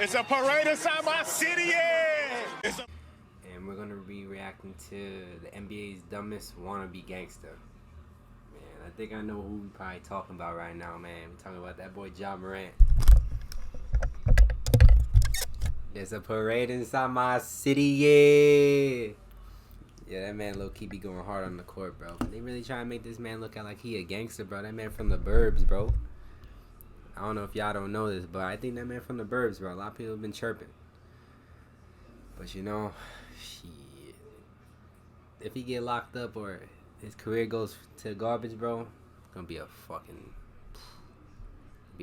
It's a parade inside my city, yeah! And we're gonna be reacting to the NBA's dumbest wannabe gangster. Man, I think I know who we probably talking about right now, man. We're talking about that boy Morant. There's a parade inside my city, yeah! Yeah, that man low-key be going hard on the court, bro. They really trying to make this man look like he a gangster, bro. That man from the burbs, bro. I don't know if y'all don't know this, but I think that man from the burbs, bro. A lot of people have been chirping. But you know, shit. If he get locked up or his career goes to garbage, bro, it's gonna be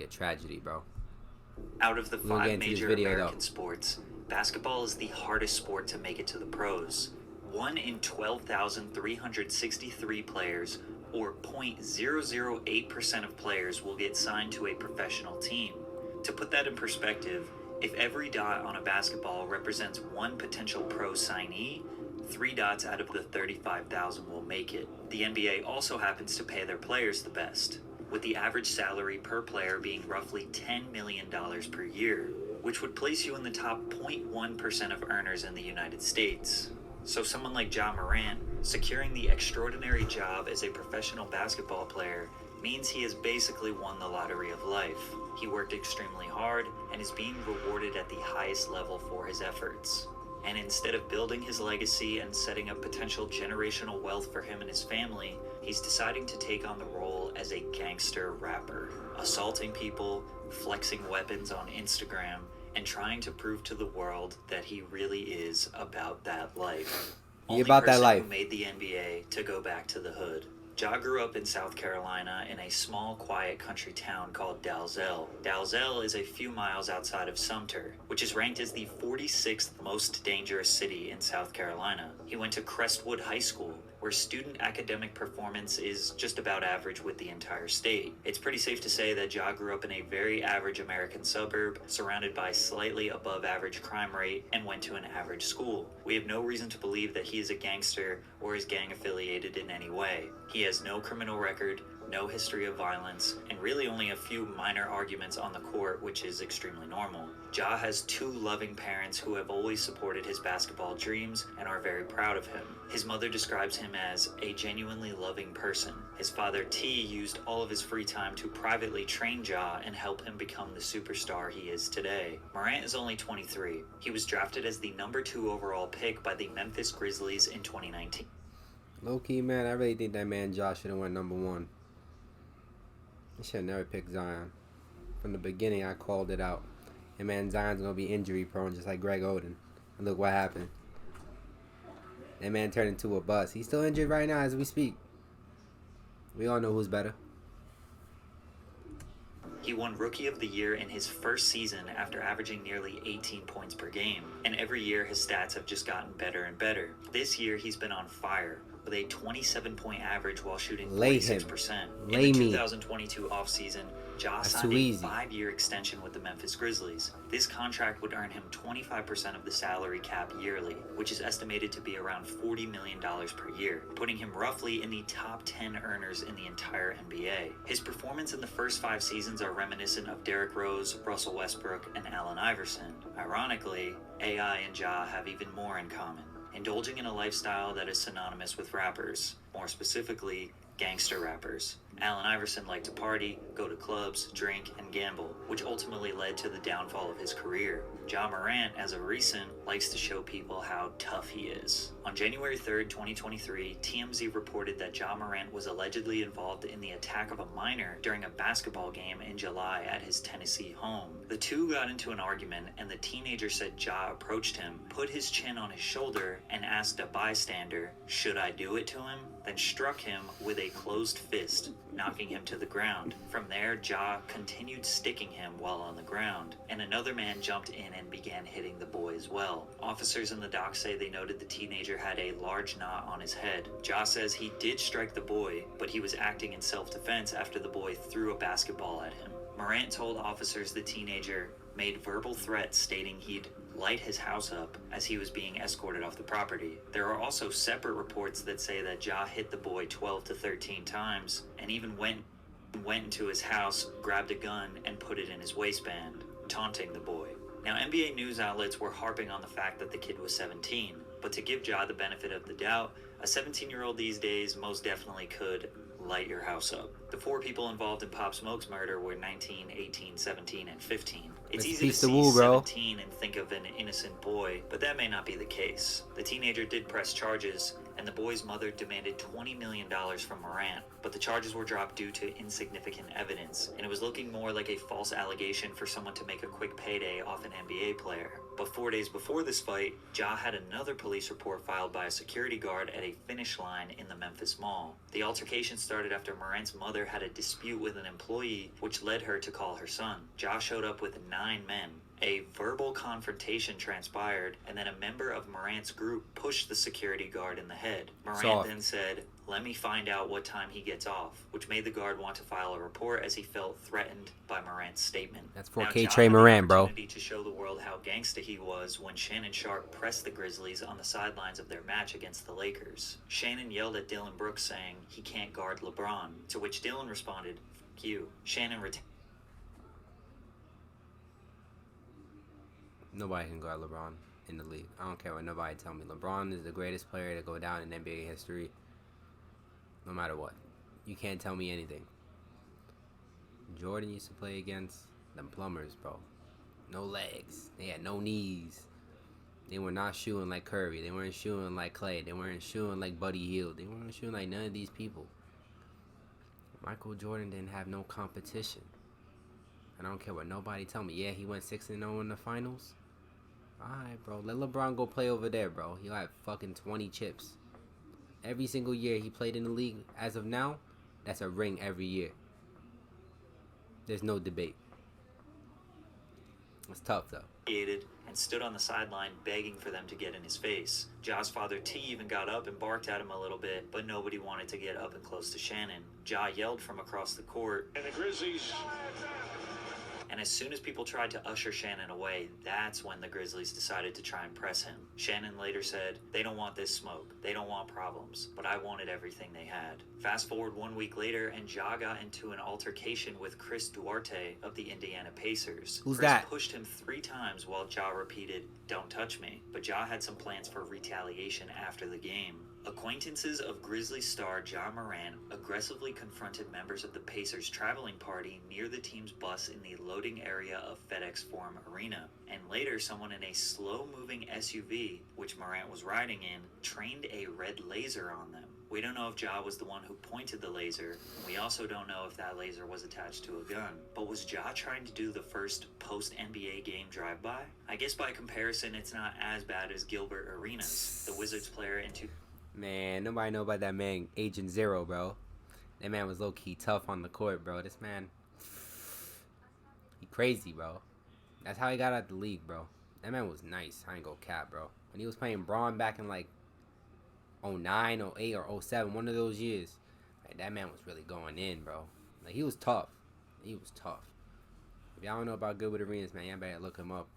a tragedy, bro. Out of the 5 major American sports, basketball is the hardest sport to make it to the pros. 1 in 12,363 players, or 0.008% of players, will get signed to a professional team. To put that in perspective, if every dot on a basketball represents one potential pro signee, 3 dots out of the 35,000 will make it. The NBA also happens to pay their players the best, with the average salary per player being roughly $10 million per year, which would place you in the top 0.1% of earners in the United States. So someone like Morant securing the extraordinary job as a professional basketball player means he has basically won the lottery of life. He worked extremely hard and is being rewarded at the highest level for his efforts. And instead of building his legacy and setting up potential generational wealth for him and his family, he's deciding to take on the role as a gangster rapper, assaulting people, flexing weapons on Instagram, and trying to prove to the world that he really is about that life. He about that life. Who made the NBA to go back to the hood. Ja grew up in South Carolina in a small, quiet country town called Dalzell. Dalzell is a few miles outside of Sumter, which is ranked as the 46th most dangerous city in South Carolina. He went to Crestwood High School, where student academic performance is just about average with the entire state. It's pretty safe to say that Ja grew up in a very average American suburb, surrounded by slightly above average crime rate, and went to an average school. We have no reason to believe that he is a gangster or is gang affiliated in any way. He has no criminal record, no history of violence, and really only a few minor arguments on the court, which is extremely normal. Ja has 2 loving parents who have always supported his basketball dreams and are very proud of him. His mother describes him as a genuinely loving person. His father T used all of his free time to privately train Ja and help him become the superstar he is today. Morant is only 23. He was drafted as the number 2 overall pick by the Memphis Grizzlies in 2019. Low-key, man, I really think that man Josh should have went number 1. He should have never picked Zion. From the beginning, I called it out. And man, Zion's going to be injury prone just like Greg Oden. And look what happened. That man turned into a bust. He's still injured right now as we speak. We all know who's better. He won Rookie of the Year in his first season after averaging nearly 18 points per game. And every year his stats have just gotten better and better. This year he's been on fire, with a 27-point average while shooting 46%. In the 2022 offseason, Ja signed a 5-year extension with the Memphis Grizzlies. This contract would earn him 25% of the salary cap yearly, which is estimated to be around $40 million per year, putting him roughly in the top 10 earners in the entire NBA. His performance in the first 5 seasons are reminiscent of Derrick Rose, Russell Westbrook, and Allen Iverson. Ironically, AI and Ja have even more in common, indulging in a lifestyle that is synonymous with rappers, more specifically, gangster rappers. Allen Iverson liked to party, go to clubs, drink, and gamble, which ultimately led to the downfall of his career. Morant, as of recent, likes to show people how tough he is. On January 3rd, 2023, TMZ reported that Morant was allegedly involved in the attack of a minor during a basketball game in July at his Tennessee home. The two got into an argument, and the teenager said Ja approached him, put his chin on his shoulder, and asked a bystander, "Should I do it to him?" Then struck him with a closed fist, knocking him to the ground. From there, Ja continued sticking him while on the ground, and another man jumped in and began hitting the boy as well. Officers in the dock say they noted the teenager had a large knot on his head. Ja says he did strike the boy, but he was acting in self-defense after the boy threw a basketball at him. Morant told officers the teenager made verbal threats stating he'd light his house up as he was being escorted off the property. There are also separate reports that say that Ja hit the boy 12 to 13 times and even went into his house, grabbed a gun, and put it in his waistband, taunting the boy. Now, NBA news outlets were harping on the fact that the kid was 17, but to give Ja the benefit of the doubt, a 17-year-old these days most definitely could light your house up. The 4 people involved in Pop Smoke's murder were 19, 18, 17, and 15. It's easy to see 17 and think of an innocent boy, but that may not be the case. The teenager did press charges, and the boy's mother demanded $20 million from Morant, but the charges were dropped due to insignificant evidence, and it was looking more like a false allegation for someone to make a quick payday off an NBA player. But 4 days before this fight, Ja had another police report filed by a security guard at a finish line in the Memphis Mall. The altercation started after Morant's mother had a dispute with an employee, which led her to call her son. Ja showed up with 9 men. A verbal confrontation transpired, and then a member of Morant's group pushed the security guard in the head. Morant then said, "Let me find out what time he gets off," which made the guard want to file a report as he felt threatened by Morant's statement. That's 4K Trey Morant, bro. To show the world how gangsta he was when Shannon Sharpe pressed the Grizzlies on the sidelines of their match against the Lakers. Shannon yelled at Dillon Brooks saying he can't guard LeBron, to which Dillon responded, "F*** you." Shannon Nobody can guard LeBron in the league. I don't care what nobody tell me. LeBron is the greatest player to go down in NBA history. No matter what. You can't tell me anything. Jordan used to play against them plumbers, bro. No legs. They had no knees. They were not shooting like Curry. They weren't shooting like Clay. They weren't shooting like Buddy Hield. They weren't shooting like none of these people. Michael Jordan didn't have no competition. I don't care what nobody tell me. Yeah, he went 6-0 in the finals. Alright, bro. Let LeBron go play over there, bro. He'll have fucking 20 chips. Every single year he played in the league, as of now, that's a ring every year. There's no debate. It's tough, though. And stood on the sideline begging for them to get in his face. Ja's father T even got up and barked at him a little bit, but nobody wanted to get up and close to Shannon. Ja yelled from across the court, And the Grizzlies. and as soon as people tried to usher Shannon away, that's when the Grizzlies decided to try and press him. Shannon later said, "They don't want this smoke. They don't want problems, but I wanted everything they had." Fast forward 1 week later, and Ja got into an altercation with Chris Duarte of the Indiana Pacers. Who's Chris that? pushed him 3 times while Ja repeated, "Don't touch me." But Ja had some plans for retaliation after the game. Acquaintances of Grizzlies star Ja Morant aggressively confronted members of the Pacers' traveling party near the team's bus in the loading area of FedEx Forum Arena. And later, someone in a slow-moving SUV, which Morant was riding in, trained a red laser on them. We don't know if Ja was the one who pointed the laser, and we also don't know if that laser was attached to a gun. But was Ja trying to do the first post-NBA game drive-by? I guess by comparison, it's not as bad as Gilbert Arenas, the Wizards player in Man, nobody know about that man, Agent Zero, bro. That man was low-key tough on the court, bro. This man, he crazy, bro. That's how he got out the league, bro. That man was nice. I ain't go cap, bro. When he was playing Braun back in, like, 09, 08, or 07, one of those years, like, that man was really going in, bro. Like, he was tough. He was tough. If y'all don't know about Gilbert Arenas, man, y'all better look him up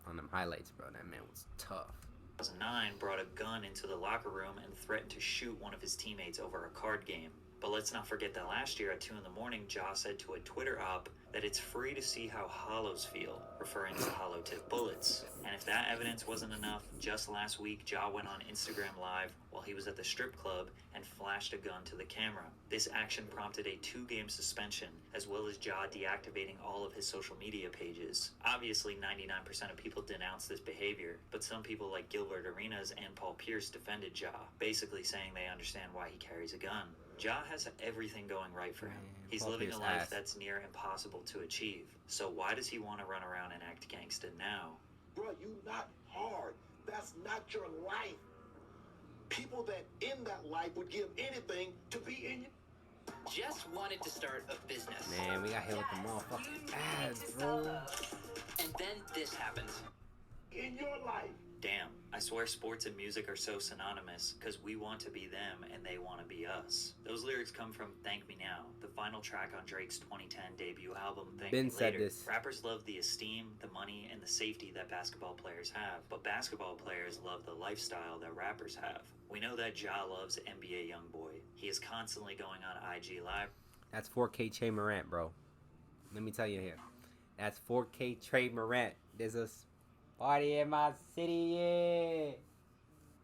on them highlights, bro. That man was tough. 2009 brought a gun into the locker room and threatened to shoot one of his teammates over a card game. But let's not forget that last year at 2 in the morning, Ja said to a Twitter op that it's free to see how hollows feel, referring to hollow tip bullets. And if that evidence wasn't enough, just last week, Ja went on Instagram Live while he was at the strip club and flashed a gun to the camera. This action prompted a 2-game suspension, as well as Ja deactivating all of his social media pages. Obviously, 99% of people denounced this behavior, but some people like Gilbert Arenas and Paul Pierce defended Ja, basically saying they understand why he carries a gun. Ja has everything going right for him. He's Paul living Pierce a life ass. that's near impossible to achieve. So why does he want to run around and act gangsta now? Bro, you not hard. That's not your life. People that in that life would give anything to be in your... Just wanted to start a business. Man, we got hit with the motherfucking ads, bro. And then this happens. in your life. Damn, I swear sports and music are so synonymous because we want to be them and they want to be us. Those lyrics come from Thank Me Now, the final track on Drake's 2010 debut album, Thank Ben Me said Later. this. Rappers love the esteem, the money, and the safety that basketball players have, but basketball players love the lifestyle that rappers have. We know that Ja loves NBA Youngboy. He is constantly going on IG Live. That's 4K Trey Morant, bro. Let me tell you here. That's 4K Trey Morant. There's a party in my city, yeah.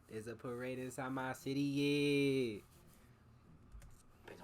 There's a parade inside my city, yeah.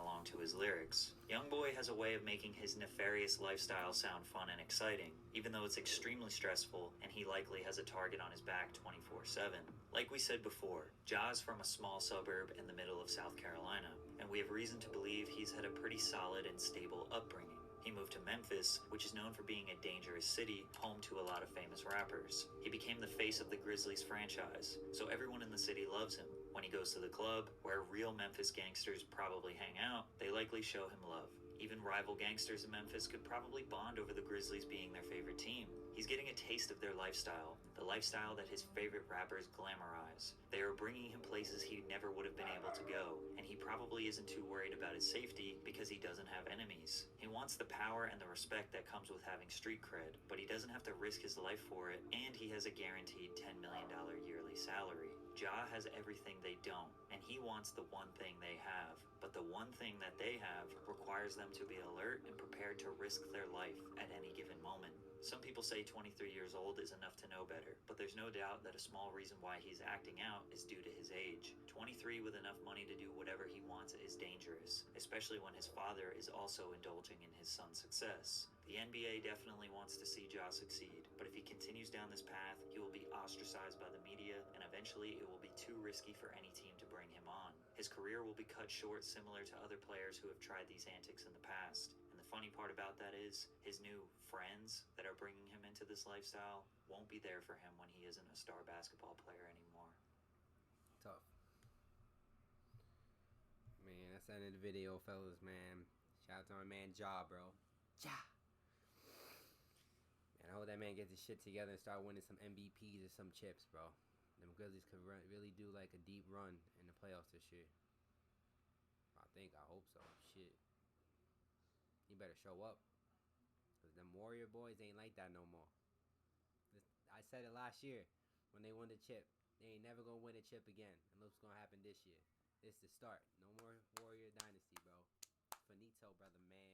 Along to his lyrics. Youngboy has a way of making his nefarious lifestyle sound fun and exciting, even though it's extremely stressful and he likely has a target on his back 24/7. Like we said before, Ja's from a small suburb in the middle of South Carolina, and we have reason to believe he's had a pretty solid and stable upbringing. He moved to Memphis, which is known for being a dangerous city, home to a lot of famous rappers. He became the face of the Grizzlies franchise, so everyone in the city loves him. When he goes to the club, where real Memphis gangsters probably hang out, they likely show him love. Even rival gangsters in Memphis could probably bond over the Grizzlies being their favorite team. He's getting a taste of their lifestyle, the lifestyle that his favorite rappers glamorize. They are bringing him places he never would have been able to go, and he probably isn't too worried about his safety because he doesn't have enemies. He wants the power and the respect that comes with having street cred, but he doesn't have to risk his life for it, and he has a guaranteed $10 million yearly salary. Ja has everything they don't, and he wants the one thing they have. But the one thing that they have requires them to be alert and prepared to risk their life at any given moment. Some people say 23 years old is enough to know better, but there's no doubt that a small reason why he's acting out is due to his age. 23 with enough money to do whatever he wants is dangerous, especially when his father is also indulging in his son's success. The NBA definitely wants to see Ja succeed, but if he continues down this path, he will be ostracized by the media, and eventually it will be too risky for any team to bring him on. His career will be cut short similar to other players who have tried these antics in the past. And the funny part about that is, his new friends that are bringing him into this lifestyle won't be there for him when he isn't a star basketball player anymore. Tough. Man, that's the end of the video, fellas, man. Shout out to my man Ja, bro. Ja. Man, I hope that man gets his shit together and start winning some MVPs or some chips, bro. Them Grizzlies could really do like a deep run in the playoffs this year. I hope so. Shit. He better show up. Because them Warrior boys ain't like that no more. I said it last year when they won the chip. They ain't never going to win a chip again. And look what's going to happen this year. It's the start. No more Warrior Dynasty, bro. Finito, brother, man.